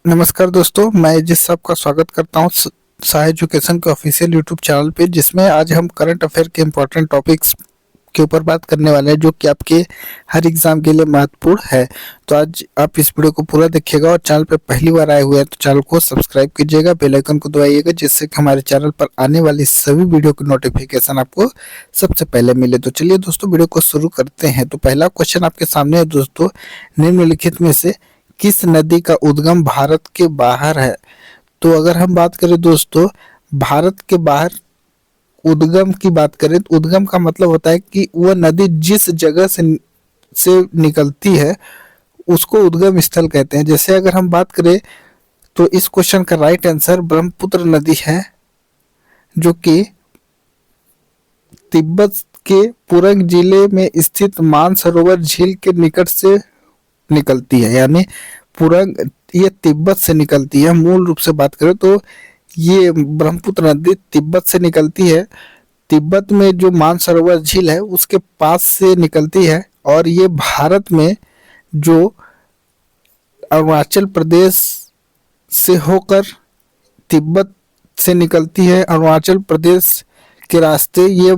नमस्कार दोस्तों, मैं जिस सबका स्वागत करता हूँ शाह एजुकेशन के ऑफिशियल यूट्यूब चैनल पे, जिसमें आज हम करंट अफेयर के इम्पोर्टेंट टॉपिक्स के ऊपर बात करने वाले हैं जो कि आपके हर एग्जाम के लिए महत्वपूर्ण है। तो आज आप इस वीडियो को पूरा देखिएगा और चैनल पे पहली बार आए हुए हैं तो चैनल को सब्सक्राइब कीजिएगा, बेल आइकन को दबाइएगा, जिससे कि हमारे चैनल पर आने वाली सभी वीडियो की नोटिफिकेशन आपको सबसे पहले मिले। तो चलिए दोस्तों, वीडियो को शुरू करते हैं। तो पहला क्वेश्चन आपके सामने है दोस्तों, निम्नलिखित में से किस नदी का उद्गम भारत के बाहर है? तो अगर हम बात करें दोस्तों भारत के बाहर उद्गम की बात करें तो उद्गम का मतलब होता है कि वह नदी जिस जगह से निकलती है उसको उद्गम स्थल कहते हैं। जैसे अगर हम बात करें तो इस क्वेश्चन का राइट आंसर ब्रह्मपुत्र नदी है, जो कि तिब्बत के पुरंग जिले में स्थित मानसरोवर झील के निकट से निकलती है। यानी पुरंग ये तिब्बत से निकलती है। मूल रूप से बात करें तो ये ब्रह्मपुत्र नदी तिब्बत से निकलती है। तिब्बत में जो मानसरोवर झील है उसके पास से निकलती है और ये भारत में जो अरुणाचल प्रदेश से होकर तिब्बत से निकलती है, अरुणाचल प्रदेश के रास्ते ये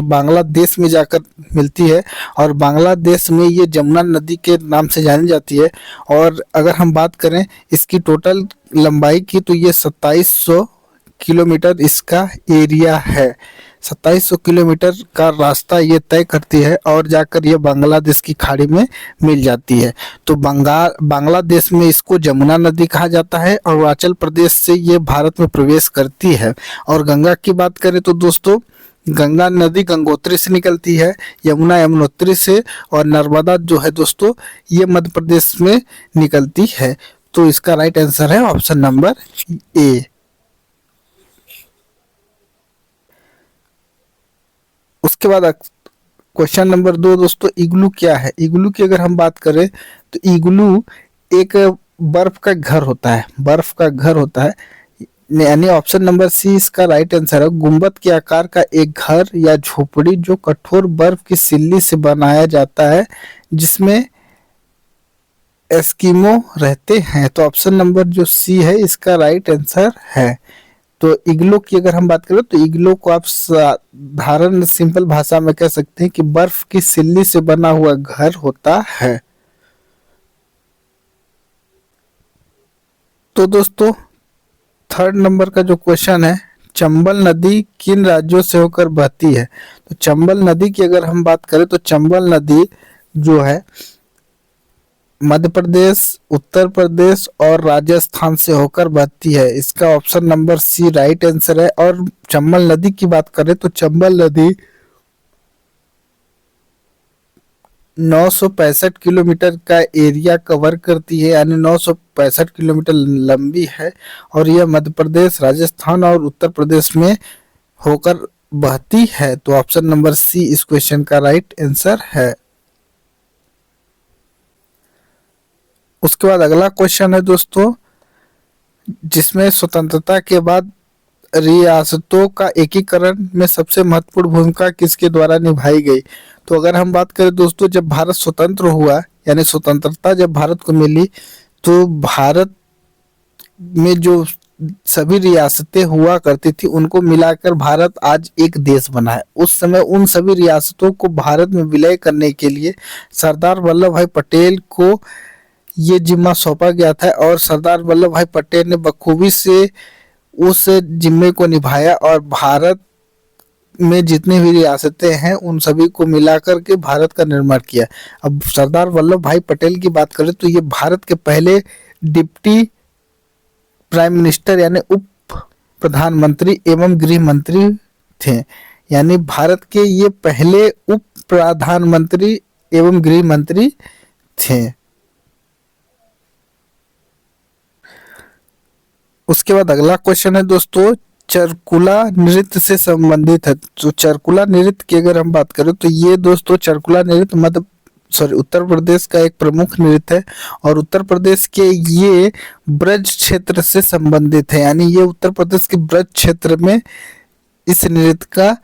बांग्लादेश में जाकर मिलती है और बांग्लादेश में ये जमुना नदी के नाम से जानी जाती है। और अगर हम बात करें इसकी टोटल लंबाई की तो ये 2700 किलोमीटर इसका एरिया है। 2700 किलोमीटर का रास्ता ये तय करती है और जाकर ये बांग्लादेश की खाड़ी में मिल जाती है। तो बांग्लादेश में इसको जमुना नदी कहा जाता है। अरुणाचल प्रदेश से ये भारत में प्रवेश करती है। और गंगा की बात करें तो दोस्तों गंगा नदी गंगोत्री से निकलती है, यमुना यमुनोत्री से, और नर्मदा जो है दोस्तों ये मध्य प्रदेश में निकलती है। तो इसका राइट आंसर है ऑप्शन नंबर ए। उसके बाद क्वेश्चन नंबर 2 दोस्तों, इग्लू क्या है? इग्लू की अगर हम बात करें तो इग्लू एक बर्फ का घर होता है, बर्फ का घर होता है। यानी ऑप्शन नंबर सी इसका राइट आंसर है। गुंबद के आकार का एक घर या झोपड़ी जो कठोर बर्फ की सिल्ली से बनाया जाता है, जिसमें एस्किमो रहते हैं। तो ऑप्शन नंबर जो सी है इसका राइट आंसर है। तो इग्लू की अगर हम बात करें तो इग्लू को आप साधारण सिंपल भाषा में कह सकते हैं कि बर्फ की सिल्ली से बना हुआ घर होता है। तो दोस्तों थर्ड नंबर का जो क्वेश्चन है, चंबल नदी किन राज्यों से होकर बहती है? तो चंबल नदी की अगर हम बात करें तो चंबल नदी जो है मध्य प्रदेश, उत्तर प्रदेश और राजस्थान से होकर बहती है। इसका option number C right answer है। और चंबल नदी की बात करें तो चंबल नदी 965 किलोमीटर का एरिया कवर करती है, यानी 965 किलोमीटर लंबी है और यह मध्य प्रदेश, राजस्थान और उत्तर प्रदेश में होकर बहती है। तो ऑप्शन नंबर सी इस क्वेश्चन का राइट आंसर है। उसके बाद अगला क्वेश्चन है दोस्तों, जिसमें स्वतंत्रता के बाद रियासतों का एकीकरण में सबसे महत्वपूर्ण भूमिका किसके द्वारा निभाई गई? तो अगर हम बात करें दोस्तों, जब भारत स्वतंत्र हुआ यानी स्वतंत्रता जब भारत को मिली तो भारत में जो सभी रियासतें हुआ करती थी उनको मिलाकर भारत आज एक देश बना है। उस समय उन सभी रियासतों को भारत में विलय करने के लिए सरदार वल्लभ भाई पटेल को ये जिम्मा सौंपा गया था और सरदार वल्लभ भाई पटेल ने बखूबी से उस जिम्मे को निभाया और भारत में जितनी भी रियासतें हैं उन सभी को मिलाकर के भारत का निर्माण किया। अब सरदार वल्लभ भाई पटेल की बात करें तो ये भारत के पहले डिप्टी प्राइम मिनिस्टर यानी उप प्रधानमंत्री एवं गृह मंत्री थे। यानी भारत के ये पहले उप प्रधानमंत्री एवं गृह मंत्री थे। उसके बाद अगला क्वेश्चन है दोस्तों, चरकुला नृत्य से संबंधित है। तो चरकुला नृत्य की अगर हम बात करें तो ये दोस्तों चरकुला नृत्य उत्तर प्रदेश का एक प्रमुख नृत्य है और उत्तर प्रदेश के ये ब्रज क्षेत्र से संबंधित है। यानी ये उत्तर प्रदेश के ब्रज क्षेत्र में इस नृत्य का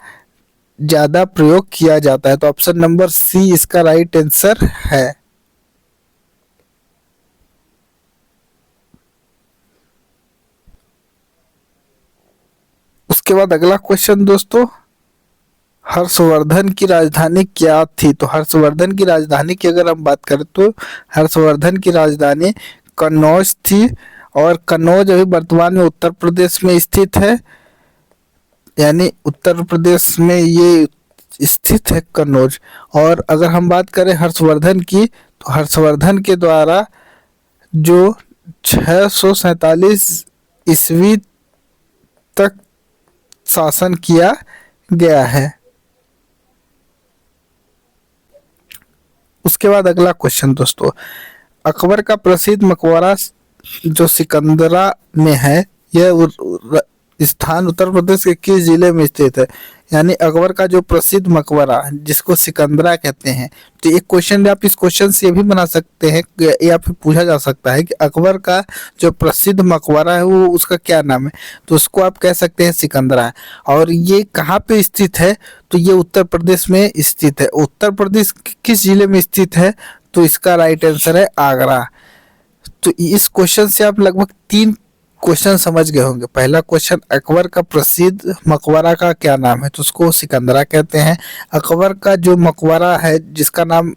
ज्यादा प्रयोग किया जाता है। तो ऑप्शन नंबर सी इसका राइट आंसर है। उसके बाद अगला क्वेश्चन दोस्तों, हर्षवर्धन की राजधानी क्या थी? तो हर्षवर्धन की राजधानी की अगर हम बात करें तो हर्षवर्धन की राजधानी कन्नौज थी, और कन्नौज अभी वर्तमान में उत्तर प्रदेश में स्थित है, यानी उत्तर प्रदेश में ये स्थित है कन्नौज। और अगर हम बात करें हर्षवर्धन की, तो हर्षवर्धन के द्वारा जो 647 ईस्वी तक शासन किया गया है। उसके बाद अगला क्वेश्चन दोस्तों, अकबर का प्रसिद्ध मकबरा जो सिकंदरा में है, यह स्थान उत्तर प्रदेश के किस जिले में स्थित है? यानी अकबर का जो प्रसिद्ध मकबरा जिसको सिकंदरा कहते हैं, तो एक क्वेश्चन आप इस क्वेश्चन से ये भी बना सकते हैं या फिर पूछा जा सकता है कि अकबर का जो प्रसिद्ध मकबरा है वो उसका क्या नाम है? तो उसको आप कह सकते हैं सिकंदरा। और ये कहाँ पे स्थित है? तो ये उत्तर प्रदेश में स्थित है। उत्तर प्रदेश किस जिले में स्थित है? तो इसका राइट आंसर है आगरा। तो इस क्वेश्चन से आप लगभग 3 क्वेश्चन समझ गए होंगे। पहला क्वेश्चन, अकबर का प्रसिद्ध मकबरा का क्या नाम है? तो उसको सिकंदरा कहते हैं। अकबर का जो मकबरा है जिसका नाम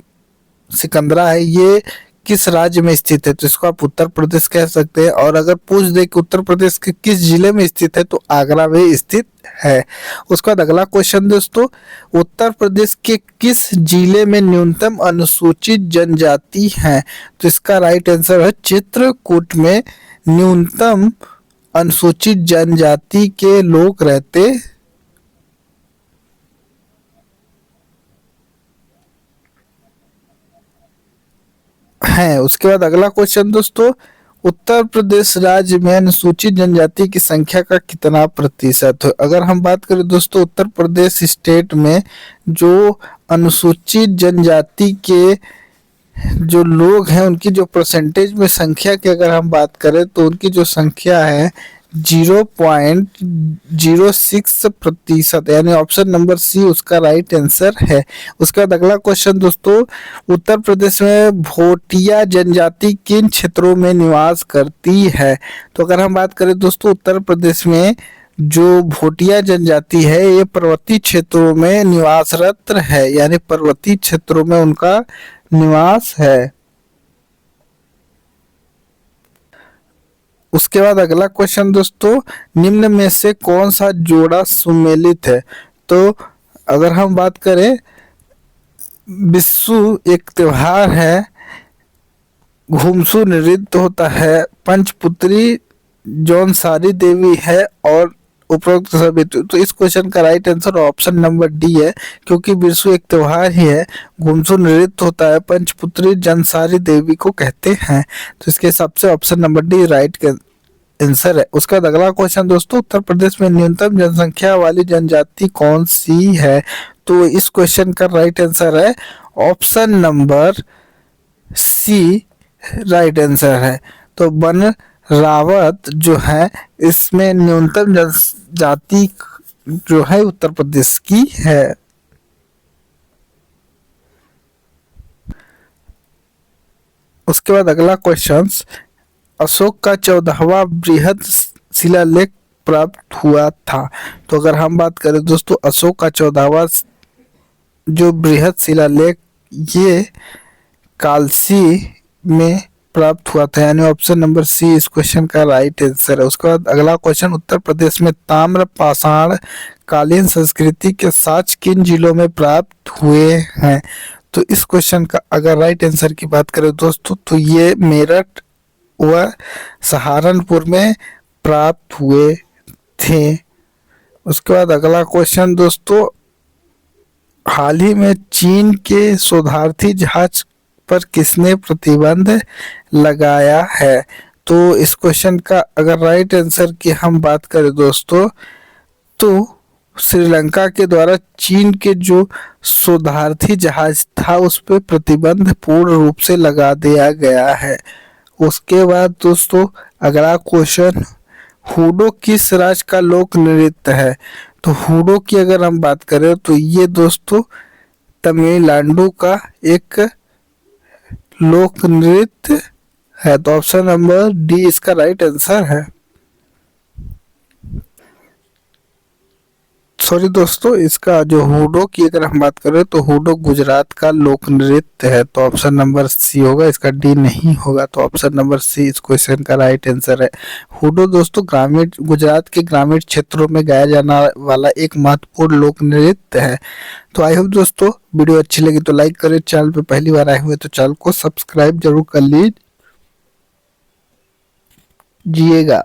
सिकंदरा है, ये किस राज्य में स्थित है? तो इसको आप उत्तर प्रदेश कह सकते हैं। और अगर पूछ दे कि उत्तर प्रदेश के किस जिले में स्थित है, तो आगरा में स्थित है। उसके बाद अगला क्वेश्चन दोस्तों, उत्तर प्रदेश के किस जिले में न्यूनतम अनुसूचित जनजाति है? तो इसका राइट आंसर है चित्रकूट में न्यूनतम अनुसूचित जनजाति के लोग रहते हैं। उसके बाद अगला क्वेश्चन दोस्तों, उत्तर प्रदेश राज्य में अनुसूचित जनजाति की संख्या का कितना प्रतिशत है? अगर हम बात करें दोस्तों, उत्तर प्रदेश स्टेट में जो अनुसूचित जनजाति के जो लोग हैं उनकी जो परसेंटेज में संख्या की अगर हम बात करें, तो उनकी जो संख्या है 0.06%, यानी ऑप्शन नंबर सी उसका राइट आंसर है। उसके बाद अगला क्वेश्चन दोस्तों, उत्तर प्रदेश में भोटिया जनजाति किन क्षेत्रों में निवास करती है? तो अगर हम बात करें दोस्तों, उत्तर प्रदेश में जो भोटिया जनजाति है ये पर्वतीय क्षेत्रों में निवासरत है, यानी पर्वतीय क्षेत्रों में उनका निवास है। उसके बाद अगला क्वेश्चन दोस्तों, निम्न में से कौन सा जोड़ा सुमेलित है? तो अगर हम बात करें, बिस्सू एक त्योहार है, घुमसू नृत्य होता है, पंचपुत्री जौनसारी देवी है, और उपरोक्त सभी। तो इस क्वेश्चन का right answer option number D है, क्योंकि बिरसू एक त्योहार ही है, घुमसू नृत्य होता है, पंचपुत्री जौनसारी देवी को कहते हैं। तो इसके हिसाब से option number D right answer है। उसका बाद अगला क्वेश्चन दोस्तों, उत्तर प्रदेश में न्यूनतम जनसंख्या वाली जनजाति कौन सी है? तो इस क्वेश्चन का राइट आंसर है option number C right answer है। तो वन रावत जो है इसमें न्यूनतम जनजाति जो है उत्तर प्रदेश की है। उसके बाद अगला क्वेश्चन, अशोक का 14वां बृहद शिलालेख प्राप्त हुआ था? तो अगर हम बात करें दोस्तों, अशोक का 14वां जो बृहद शिलालेख ये कालसी में प्राप्त हुआ था, यानी ऑप्शन नंबर सी इस क्वेश्चन का राइट आंसर है। उसके बाद अगला क्वेश्चन, उत्तर प्रदेश में ताम्र पाषाण कालीन संस्कृति के साक्ष्य किन जिलों में प्राप्त हुए हैं? तो इस क्वेश्चन का अगर राइट आंसर की बात करें दोस्तों, तो ये मेरठ व सहारनपुर में प्राप्त हुए थे। उसके बाद अगला क्वेश्चन दोस्तों, हाल ही में चीन के शोधार्थी जहाज पर किसने प्रतिबंध लगाया है? तो इस क्वेश्चन का अगर राइट आंसर की हम बात करें दोस्तों, तो श्रीलंका के द्वारा चीन के जो शोधार्थी जहाज था उस पर प्रतिबंध पूर्ण रूप से लगा दिया गया है। उसके बाद दोस्तों अगला क्वेश्चन, हुडो किस राज्य का लोक नृत्य है? तो हुडो की अगर हम बात करें तो ये दोस्तों तमिलनाडु का एक लोक नृत्य है। तो ऑप्शन नंबर डी इसका राइट आंसर है। सॉरी दोस्तों, इसका जो हुडो की अगर हम बात करें तो हुडो गुजरात का लोक नृत्य है, तो ऑप्शन नंबर सी होगा, इसका डी नहीं होगा। तो ऑप्शन नंबर सी इस क्वेश्चन का राइट आंसर है। हुडो दोस्तों ग्रामीण गुजरात के ग्रामीण क्षेत्रों में गाया जाने वाला एक महत्वपूर्ण लोक नृत्य है। तो आई होप दोस्तों वीडियो अच्छी लगी तो लाइक करें, चैनल पे पहली बार आए हुए तो चैनल को सब्सक्राइब जरूर कर लीजिएगा।